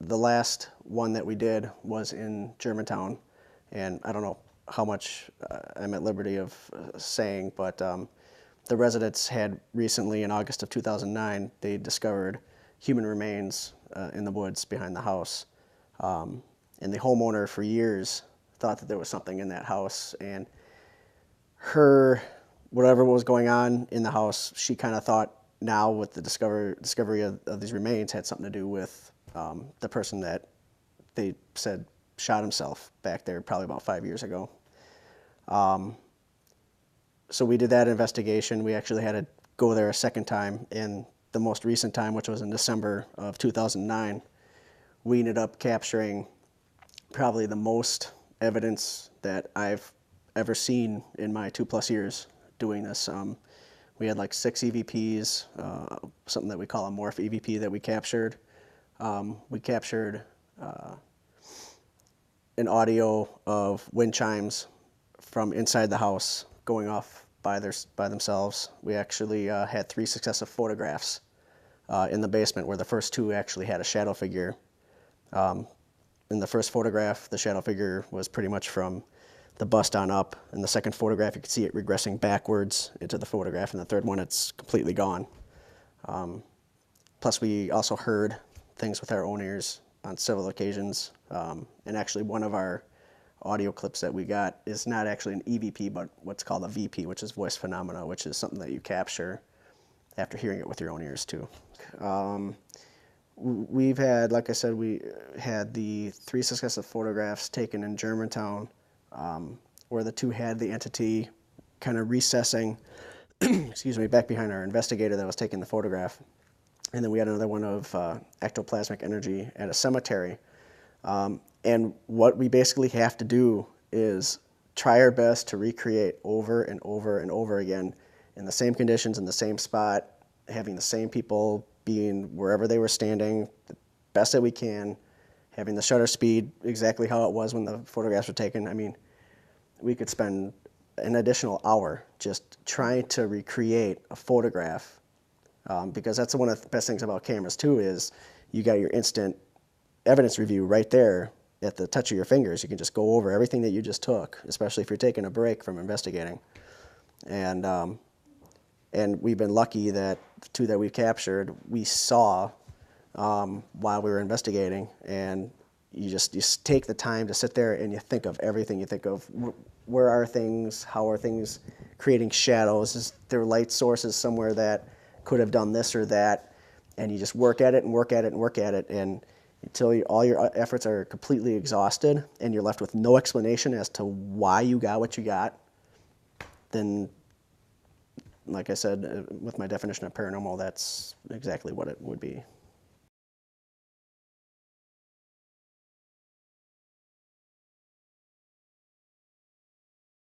the last one that we did was in Germantown, and I don't know how much I'm at liberty of saying, but the residents had recently, in August of 2009, they discovered human remains in the woods behind the house. And the homeowner for years thought that there was something in that house, and whatever was going on in the house, she kind of thought now with the discovery of these remains had something to do with the person that they said shot himself back there probably about 5 years ago. So we did that investigation. We actually had to go there a second time, and the most recent time, which was in December of 2009, we ended up capturing probably the most evidence that I've ever seen in my 2+ years doing this. We had like 6 EVPs, something that we call a morph EVP that we captured. We captured an audio of wind chimes from inside the house going off by themselves. We actually had 3 successive photographs in the basement, where the first 2 actually had a shadow figure. In the first photograph, the shadow figure was pretty much from the bust on up. In the second photograph, you can see it regressing backwards into the photograph. In the third one, it's completely gone. Plus, we also heard things with our own ears on several occasions. And actually, one of our audio clips that we got is not actually an EVP, but what's called a VP, which is voice phenomena, which is something that you capture after hearing it with your own ears too. We've had, like I said, we had the 3 successive photographs taken in Germantown, where the 2 had the entity kind of recessing, excuse me, back behind our investigator that was taking the photograph. And then we had another one of ectoplasmic energy at a cemetery. And what we basically have to do is try our best to recreate over and over and over again in the same conditions, in the same spot, having the same people being wherever they were standing, the best that we can, having the shutter speed exactly how it was when the photographs were taken. I mean, we could spend an additional hour just trying to recreate a photograph, because that's one of the best things about cameras too, is you got your instant evidence review right there at the touch of your fingers. You can just go over everything that you just took, especially if you're taking a break from investigating. And we've been lucky that the 2 that we captured, we saw while we were investigating. And you just take the time to sit there and you think of everything. You think of where are things, how are things creating shadows, is there light sources somewhere that could have done this or that, and you just work at it and work at it and work at it, and until all your efforts are completely exhausted and you're left with no explanation as to why you got what you got, then, like I said, with my definition of paranormal, that's exactly what it would be.